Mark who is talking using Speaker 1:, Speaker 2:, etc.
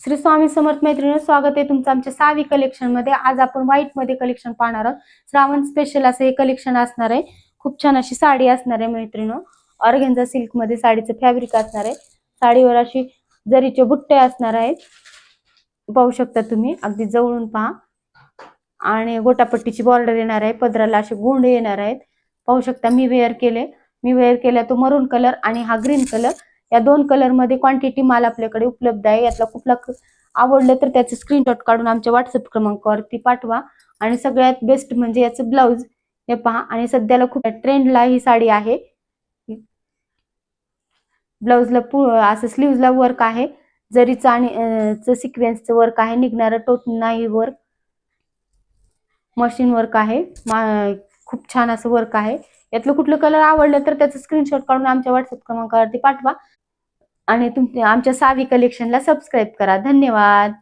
Speaker 1: श्री स्वामी समर्थ मैत्रिणी, स्वागत आहे तुमचं आमच्या सावी कलेक्शन मध्ये। आज आपण व्हाईट मध्ये कलेक्शन पाहणार आहोत। श्रावण स्पेशल असं हे कलेक्शन असणार आहे। खूप छान अशी साडी असणार आहे मैत्रिणी। ऑर्गेन्झा सिल्क मध्ये साडीचं फॅब्रिक असणार आहे। साडीवर अशी जरीचे बुट्टे असणार आहेत, पाहू शकता तुम्ही, अगदी जवळून पहा। आणि गोटापट्टीची बॉर्डर येणार आहे, पदराला असे गोंडे येणार आहेत, पाहू शकता। मी वेअर केला तो मरून कलर आणि हा ग्रीन कलर, या दोन कलर मध्ये क्वांटिटी माल आपल्याकडे उपलब्ध आहे। यातला कुठला आवडलं तर त्याचे स्क्रीनशॉट काढून आमच्या व्हॉट्सअप क्रमांकावरती पाठवा। आणि सगळ्यात बेस्ट म्हणजे याचं ब्लाउज हे पहा। आणि सध्याला खूप ट्रेंडला ही साडी आहे। ब्लाउजला असं स्लीव्हजला वर्क आहे, जरीचं आणि सिक्वेन्सचं वर्क आहे, निघणारं टोट नाही वर्क, मशीन वर्क आहे। खूप छान असं वर्क आहे। यातलं कुठलं कलर आवडलं तर त्याचं स्क्रीनशॉट काढून आमच्या व्हॉट्सअप क्रमांकावरती पाठवा। आणि आमच्या सावी कलेक्शनला सबस्क्राईब करा। धन्यवाद।